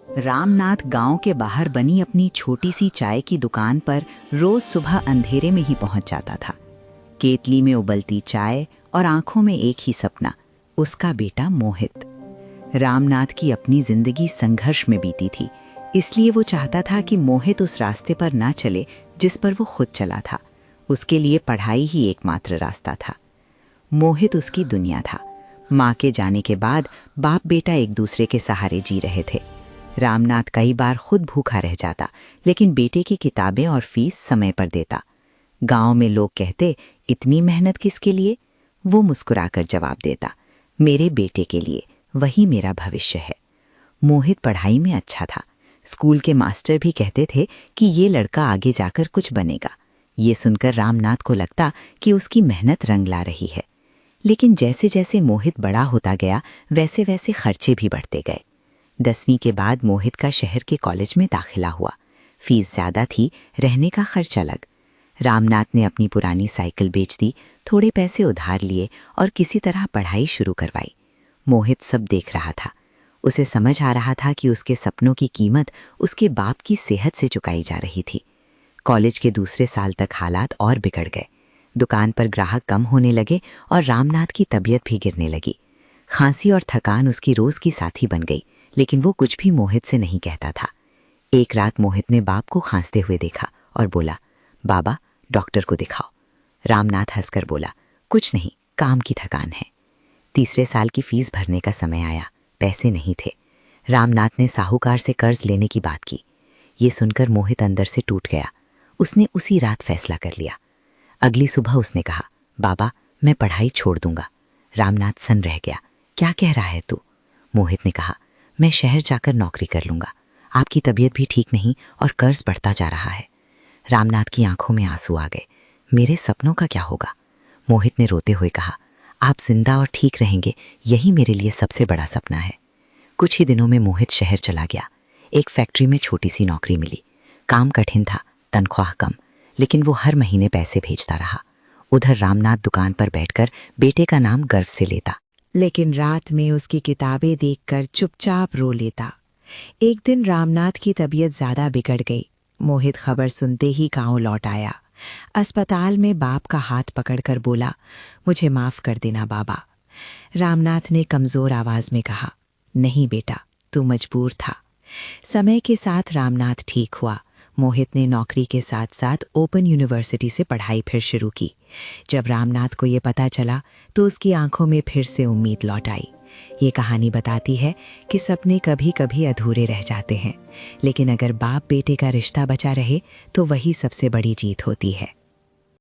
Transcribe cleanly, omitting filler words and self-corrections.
रामनाथ गांव के बाहर बनी अपनी छोटी सी चाय की दुकान पर रोज सुबह अंधेरे में ही पहुंच जाता था। केतली में उबलती चाय और आंखों में एक ही सपना, उसका बेटा मोहित। रामनाथ की अपनी जिंदगी संघर्ष में बीती थी, इसलिए वो चाहता था कि मोहित उस रास्ते पर ना चले जिस पर वो खुद चला था। उसके लिए पढ़ाई ही एकमात्र रास्ता था। मोहित उसकी दुनिया था। माँ के जाने के बाद बाप बेटा एक दूसरे के सहारे जी रहे थे। रामनाथ कई बार खुद भूखा रह जाता, लेकिन बेटे की किताबें और फीस समय पर देता। गांव में लोग कहते, इतनी मेहनत किसके लिए? वो मुस्कुराकर जवाब देता, मेरे बेटे के लिए, वही मेरा भविष्य है। मोहित पढ़ाई में अच्छा था। स्कूल के मास्टर भी कहते थे कि ये लड़का आगे जाकर कुछ बनेगा। ये सुनकर रामनाथ को लगता कि उसकी मेहनत रंग ला रही है। लेकिन जैसे जैसे मोहित बड़ा होता गया, वैसे वैसे खर्चे भी बढ़ते गए। 10वीं के बाद मोहित का शहर के कॉलेज में दाखिला हुआ। फीस ज्यादा थी, रहने का खर्च अलग। रामनाथ ने अपनी पुरानी साइकिल बेच दी, थोड़े पैसे उधार लिए और किसी तरह पढ़ाई शुरू करवाई। मोहित सब देख रहा था। उसे समझ आ रहा था कि उसके सपनों की कीमत उसके बाप की सेहत से चुकाई जा रही थी। कॉलेज के दूसरे साल तक हालात और बिगड़ गए। दुकान पर ग्राहक कम होने लगे और रामनाथ की तबीयत भी गिरने लगी। खांसी और थकान उसकी रोज की साथी बन गई, लेकिन वो कुछ भी मोहित से नहीं कहता था। एक रात मोहित ने बाप को खांसते हुए देखा और बोला, बाबा, डॉक्टर को दिखाओ। रामनाथ हंसकर बोला, कुछ नहीं, काम की थकान है। तीसरे साल की फीस भरने का समय आया। पैसे नहीं थे। रामनाथ ने साहूकार से कर्ज लेने की बात की। ये सुनकर मोहित अंदर से टूट गया। उसने उसी रात फैसला कर लिया। अगली सुबह उसने कहा, बाबा, मैं पढ़ाई छोड़ दूंगा। रामनाथ सन रह गया। क्या कह रहा है तू? मोहित ने कहा, मैं शहर जाकर नौकरी कर लूंगा। आपकी तबीयत भी ठीक नहीं और कर्ज बढ़ता जा रहा है। रामनाथ की आंखों में आंसू आ गए। मेरे सपनों का क्या होगा? मोहित ने रोते हुए कहा, आप जिंदा और ठीक रहेंगे, यही मेरे लिए सबसे बड़ा सपना है। कुछ ही दिनों में मोहित शहर चला गया। एक फैक्ट्री में छोटी सी नौकरी मिली। काम कठिन था, तनख्वाह कम, लेकिन वो हर महीने पैसे भेजता रहा। उधर रामनाथ दुकान पर बैठकर बेटे का नाम गर्व से लेता, लेकिन रात में उसकी किताबें देखकर चुपचाप रो लेता। एक दिन रामनाथ की तबीयत ज्यादा बिगड़ गई। मोहित खबर सुनते ही गांव लौट आया। अस्पताल में बाप का हाथ पकड़कर बोला, मुझे माफ कर देना बाबा। रामनाथ ने कमजोर आवाज में कहा, नहीं बेटा, तू मजबूर था। समय के साथ रामनाथ ठीक हुआ। मोहित ने नौकरी के साथ साथ ओपन यूनिवर्सिटी से पढ़ाई फिर शुरू की। जब रामनाथ को ये पता चला तो उसकी आंखों में फिर से उम्मीद लौट आई। ये कहानी बताती है कि सपने कभी कभी अधूरे रह जाते हैं, लेकिन अगर बाप बेटे का रिश्ता बचा रहे तो वही सबसे बड़ी जीत होती है।